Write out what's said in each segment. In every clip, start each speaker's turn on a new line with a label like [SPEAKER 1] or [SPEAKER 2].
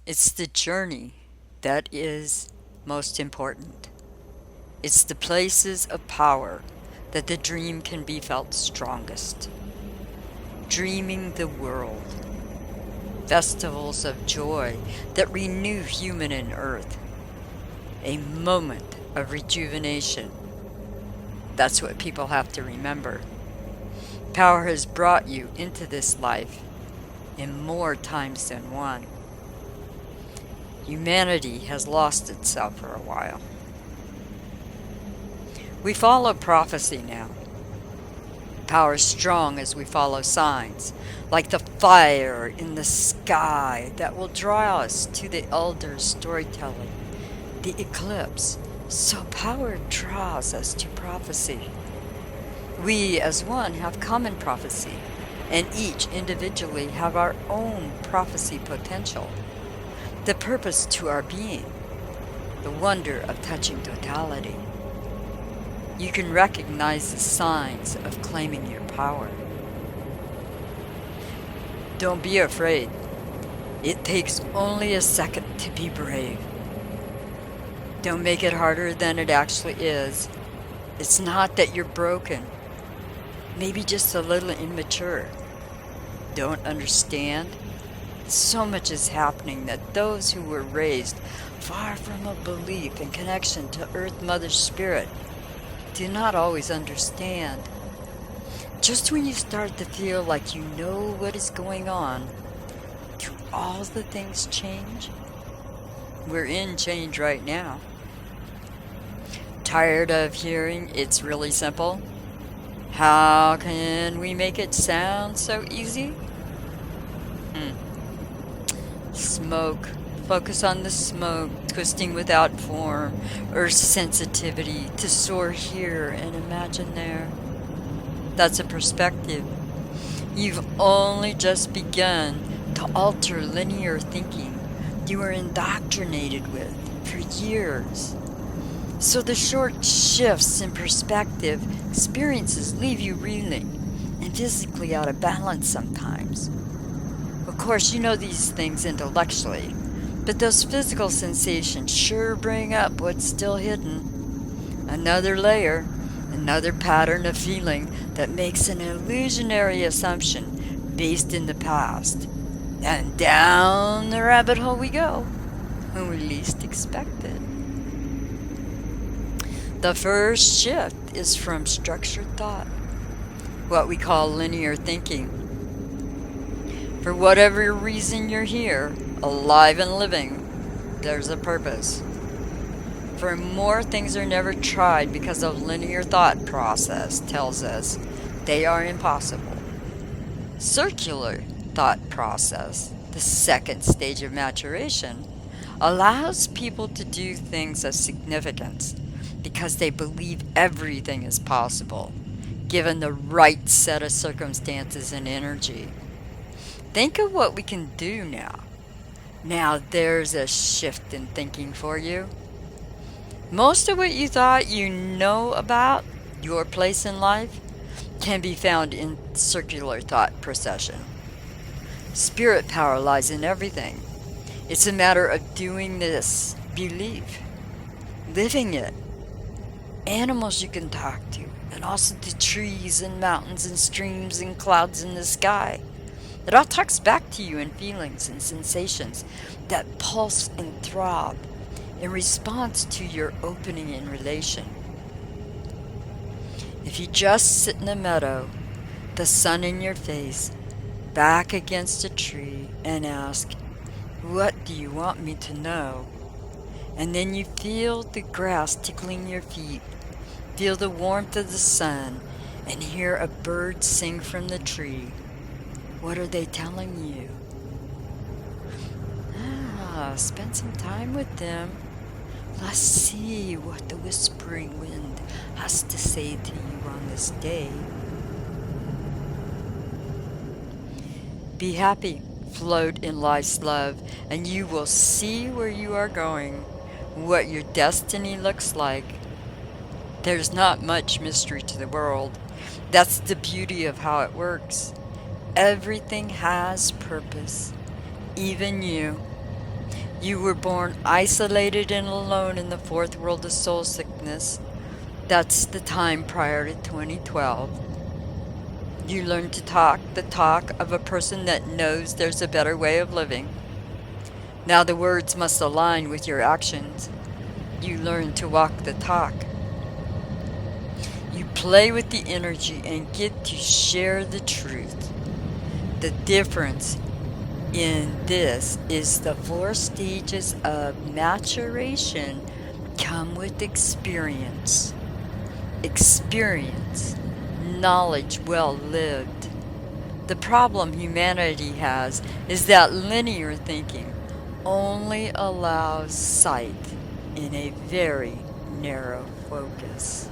[SPEAKER 1] It's the journey that is most important. It's the places of power that the dream can be felt strongest. Dreaming the world, festivals of joy that renew human and earth, a moment of rejuvenation. That's what people have to remember. Power has brought you into this life in more times than one. Humanity has lost itself for a while. We follow prophecy now. Power is strong as we follow signs, like the fire in the sky that will draw us to the elders' storytelling, the eclipse. So power draws us to prophecy. We as one have common prophecy, and each individually have our own prophecy potential, the purpose to our being, the wonder of touching totality. You can recognize the signs of claiming your power. Don't be afraid. It takes only a second to be brave. Don't make it harder than it actually is. It's not that you're broken. Maybe just a little immature. Don't understand? So much is happening that those who were raised far from a belief and connection to Earth Mother Spirit do not always understand. Just when you start to feel like you know what is going on, do all the things change? We're in change right now. Tired of hearing it's really simple? How can we make it sound so easy? Smoke. Focus on the smoke, twisting without form or sensitivity to soar here and imagine there. That's a perspective. You've only just begun to alter linear thinking you were indoctrinated with for years. So the short shifts in perspective experiences leave you reeling and physically out of balance sometimes. Of course, you know these things intellectually, but those physical sensations sure bring up what's still hidden. Another layer, another pattern of feeling that makes an illusionary assumption based in the past. And down the rabbit hole we go, when we least expect it. The first shift is from structured thought, what we call linear thinking. For whatever reason you're here, alive and living, there's a purpose. For more things are never tried because of linear thought process tells us they are impossible. Circular thought process, the second stage of maturation, allows people to do things of significance because they believe everything is possible, given the right set of circumstances and energy. Think of what we can do now. Now there's a shift in thinking for you. Most of what you thought you know about your place in life can be found in circular thought procession. Spirit power lies in everything. It's a matter of doing this belief, living it. Animals you can talk to, and also the trees and mountains and streams and clouds in the sky. It all talks back to you in feelings and sensations that pulse and throb in response to your opening in relation. If you just sit in a meadow, the sun in your face, back against a tree, and ask, "What do you want me to know?" And then you feel the grass tickling your feet, feel the warmth of the sun, and hear a bird sing from the tree. What are they telling you? Spend some time with them. Let's see what the whispering wind has to say to you on this day. Be happy, float in life's love, and you will see where you are going, what your destiny looks like. There's not much mystery to the world. That's the beauty of how it works. Everything has purpose, even you. You were born isolated and alone in the fourth world of soul sickness. That's the time prior to 2012. You learn to talk the talk of a person that knows there's a better way of living. Now the words must align with your actions. You learn to walk the talk. You play with the energy and get to share the truth. The difference in this is the 4 stages of maturation come with experience. Experience, knowledge well lived. The problem humanity has is that linear thinking only allows sight in a very narrow focus.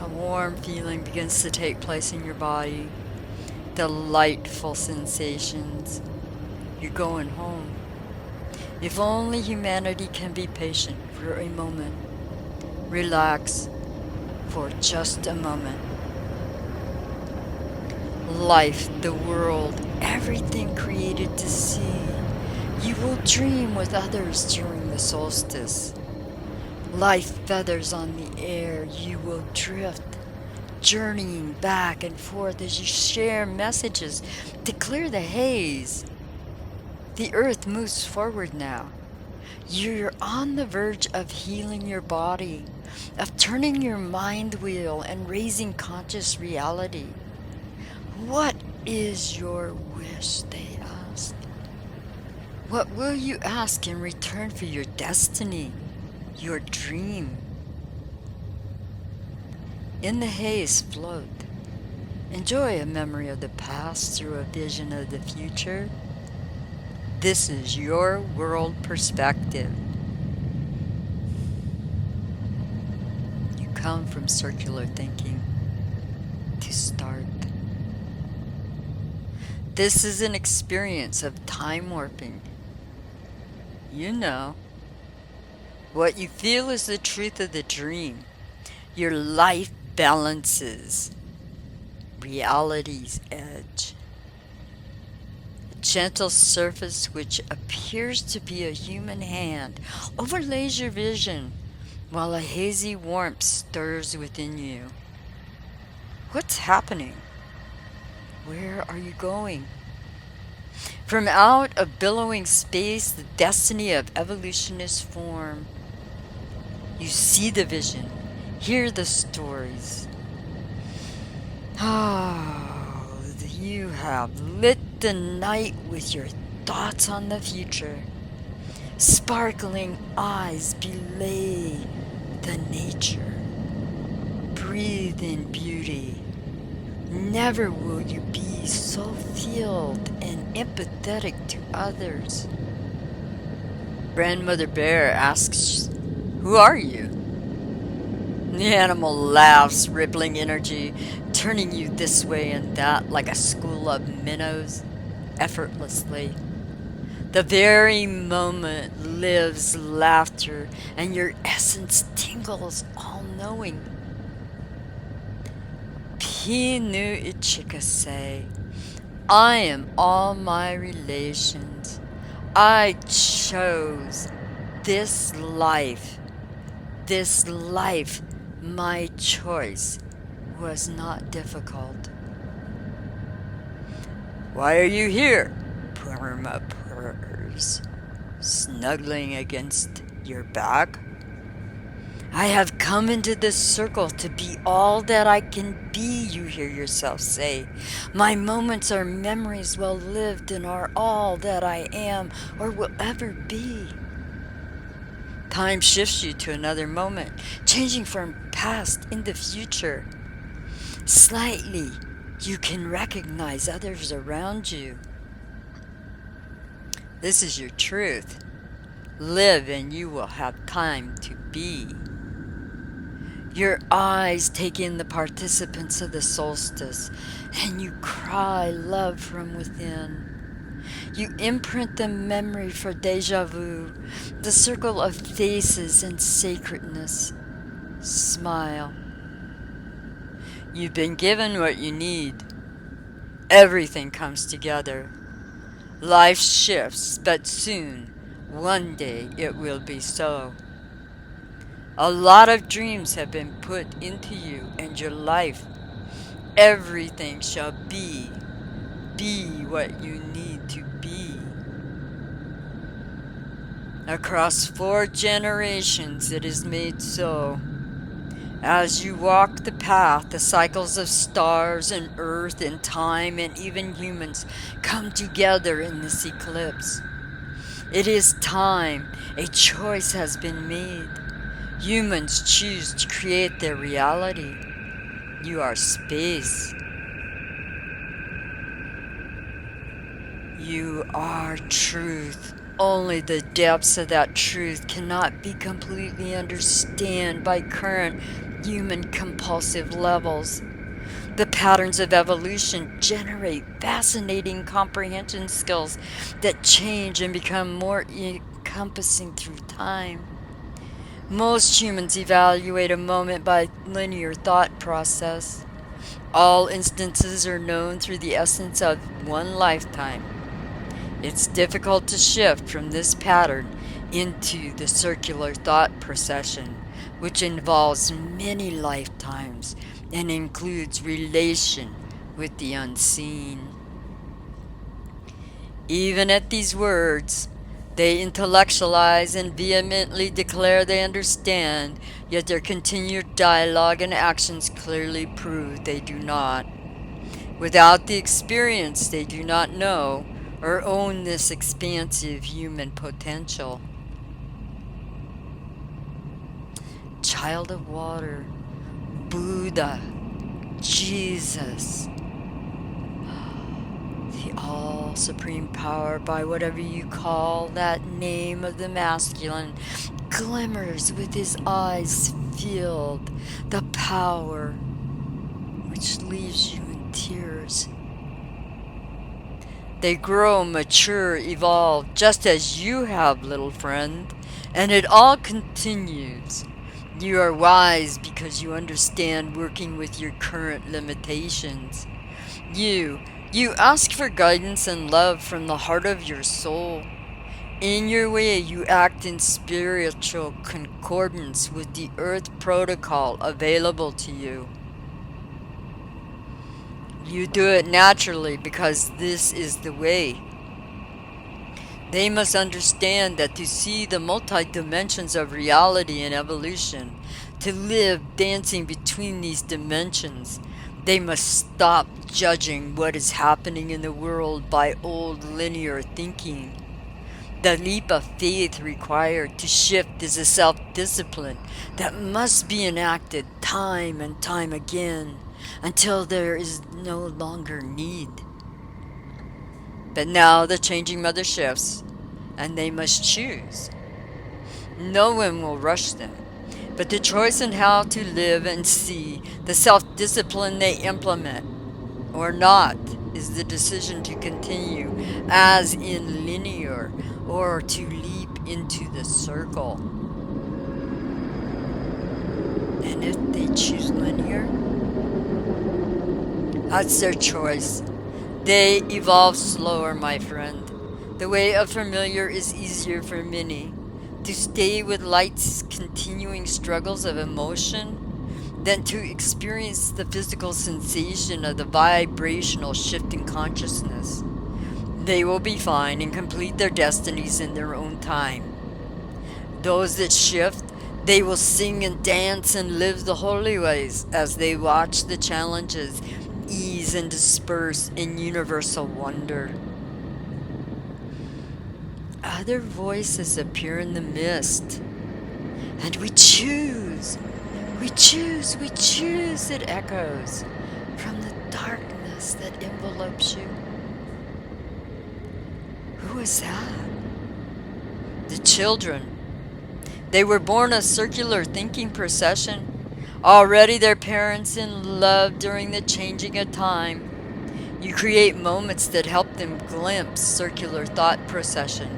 [SPEAKER 1] A warm feeling begins to take place in your body. Delightful sensations. You're going home. If only humanity can be patient for a moment. Relax for just a moment. Life, the world, everything created to see. You will dream with others during the solstice. Life feathers on the air, you will drift, journeying back and forth as you share messages to clear the haze. The earth moves forward now. You're on the verge of healing your body, of turning your mind wheel and raising conscious reality. What is your wish, they ask. What will you ask in return for your destiny, your dream? In the haze, float. Enjoy a memory of the past through a vision of the future. This is your world perspective. You come from circular thinking to start. This is an experience of time warping. You know. What you feel is the truth of the dream. Your life balances reality's edge. A gentle surface which appears to be a human hand overlays your vision while a hazy warmth stirs within you. What's happening? Where are you going? From out of billowing space, the destiny of evolution is formed. You see the vision, hear the stories. Oh, you have lit the night with your thoughts on the future. Sparkling eyes belay the nature. Breathe in beauty. Never will you be so filled and empathetic to others. Grandmother Bear asks, "Who are you?" The animal laughs, rippling energy, turning you this way and that like a school of minnows, effortlessly. The very moment lives laughter, and your essence tingles, all-knowing. Pinu Ichika say, I am all my relations. I chose this life. This life, my choice, was not difficult. Why are you here? Purma purrs, snuggling against your back. I have come into this circle to be all that I can be, you hear yourself say. My moments are memories well lived and are all that I am or will ever be. Time shifts you to another moment, changing from past into future. Slightly, you can recognize others around you. This is your truth. Live and you will have time to be. Your eyes take in the participants of the solstice, and you cry love from within. You imprint the memory for deja vu, the circle of faces and sacredness. Smile. You've been given what you need. everything comes together. Life shifts, but soon, one day, it will be so. A lot of dreams have been put into you and your life. Everything shall be what you need to be. Across 4 generations it is made so. As you walk the path, the cycles of stars and earth and time and even humans come together in this eclipse. It is time. A choice has been made. Humans choose to create their reality. You are space. You are truth. Only the depths of that truth cannot be completely understood by current human compulsive levels. The patterns of evolution generate fascinating comprehension skills that change and become more encompassing through time. Most humans evaluate a moment by linear thought process. All instances are known through the essence of one lifetime. It's difficult to shift from this pattern into the circular thought procession, which involves many lifetimes and includes relation with the unseen. Even at these words, they intellectualize and vehemently declare they understand, yet their continued dialogue and actions clearly prove they do not. Without the experience, they do not know or own this expansive human potential. Child of water, Buddha, Jesus, the all supreme power, by whatever you call that name of the masculine, glimmers with his eyes filled, the power which leaves you in tears. They grow, mature, evolve, just as you have, little friend, and it all continues. You are wise because you understand working with your current limitations. You, you ask for guidance and love from the heart of your soul. In your way, you act in spiritual concordance with the earth protocol available to you. You do it naturally because this is the way. They must understand that to see the multi-dimensions of reality and evolution, to live dancing between these dimensions, they must stop judging what is happening in the world by old linear thinking. The leap of faith required to shift is a self-discipline that must be enacted time and time again until there is no longer need. But now the changing mother shifts, and they must choose. No one will rush them, but the choice in how to live and see, the self-discipline they implement or not, is the decision to continue as in linear or to leap into the circle. And if they choose linear, that's their choice. They evolve slower, my friend. The way of familiar is easier for many. To stay with life's continuing struggles of emotion than to experience the physical sensation of the vibrational shift in consciousness. They will be fine and complete their destinies in their own time. Those that shift, they will sing and dance and live the holy ways as they watch the challenges ease and disperse in universal wonder. Other voices appear in the mist, and we choose, it echoes from the darkness that envelopes you. Who is that? The children. They were born a circular thinking procession, already their parents in love during the changing of time. You create moments that help them glimpse circular thought procession.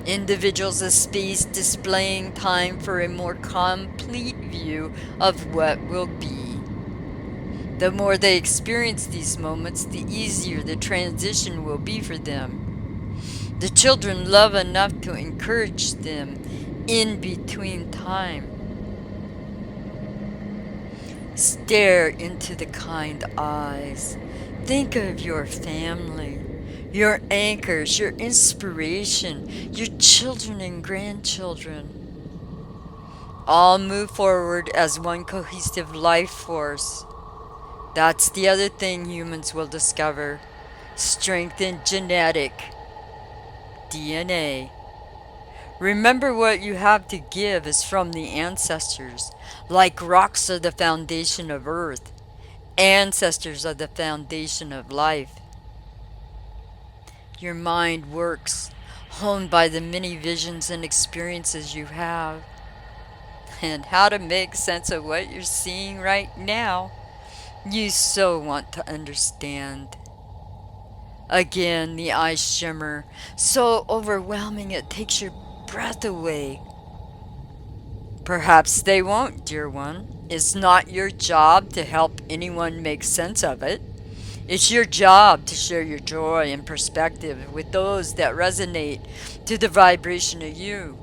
[SPEAKER 1] Individuals of space displaying time for a more complete view of what will be. The more they experience these moments, the easier the transition will be for them. The children love enough to encourage them in between time. Stare into the kind eyes. Think of your family, your anchors, your inspiration, your children and grandchildren. All move forward as one cohesive life force. That's the other thing humans will discover. Strengthened genetic DNA. Remember, what you have to give is from the ancestors. Like rocks are the foundation of earth, ancestors are the foundation of life. Your mind works, honed by the many visions and experiences you have. And how to make sense of what you're seeing right now. You so want to understand. Again, the eyes shimmer, so overwhelming it takes your breath away. Perhaps they won't, dear one. It's not your job to help anyone make sense of it. It's your job to share your joy and perspective with those that resonate to the vibration of you.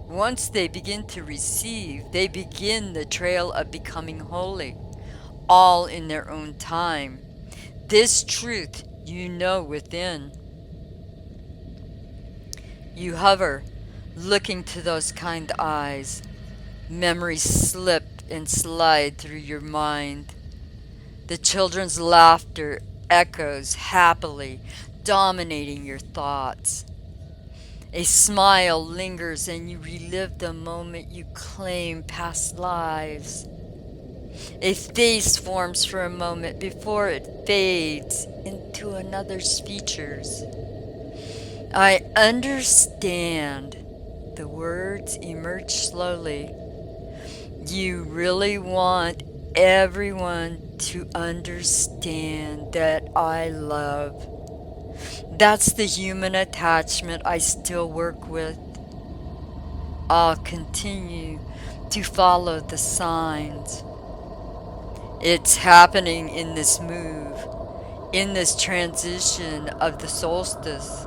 [SPEAKER 1] Once they begin to receive, they begin the trail of becoming holy, all in their own time. This truth you know within. You hover, looking to those kind eyes. Memories slip and slide through your mind. The children's laughter echoes happily, dominating your thoughts. A smile lingers and you relive the moment you claim past lives. A face forms for a moment before it fades into another's features. I understand. The words emerge slowly. You really want everyone to understand that I love. That's the human attachment I still work with. I'll continue to follow the signs. It's happening in this move, in this transition of the solstice.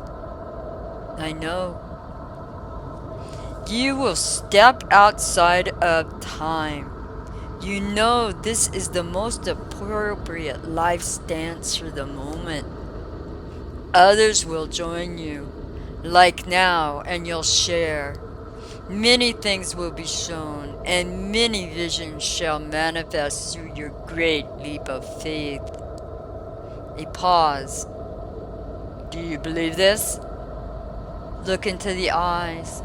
[SPEAKER 1] I know. You will step outside of time. You know this is the most appropriate life stance for the moment. Others will join you, like now, and you'll share. Many things will be shown, and many visions shall manifest through your great leap of faith. A pause. Do you believe this? Look into the eyes.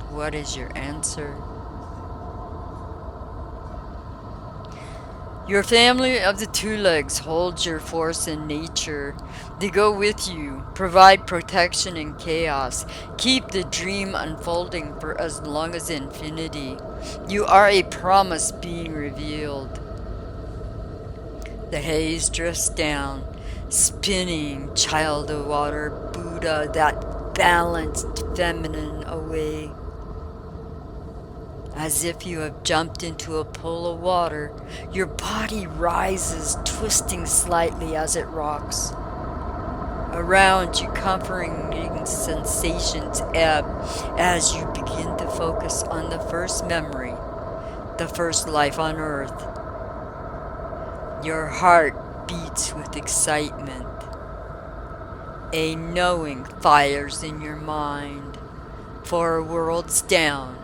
[SPEAKER 1] What is your answer? Your family of the two legs holds your force in nature. They go with you, provide protection in chaos, keep the dream unfolding for as long as infinity. You are a promise being revealed. The haze drifts down, spinning, child of water, Buddha, that balanced feminine away. As if you have jumped into a pool of water, your body rises, twisting slightly as it rocks. Around you, comforting sensations ebb as you begin to focus on the first memory, the first life on earth. Your heart beats with excitement. A knowing fires in your mind. 4 worlds down.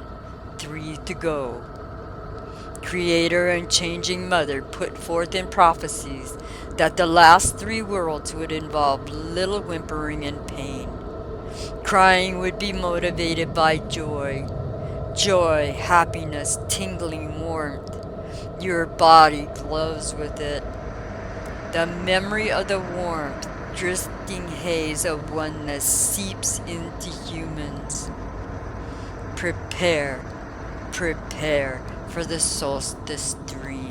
[SPEAKER 1] 3 to go. Creator and changing Mother put forth in prophecies that the last 3 worlds would involve little whimpering and pain. Crying would be motivated by joy. Joy, happiness, tingling warmth. Your body glows with it. The memory of the warmth, drifting haze of oneness seeps into humans. Prepare for the solstice dream.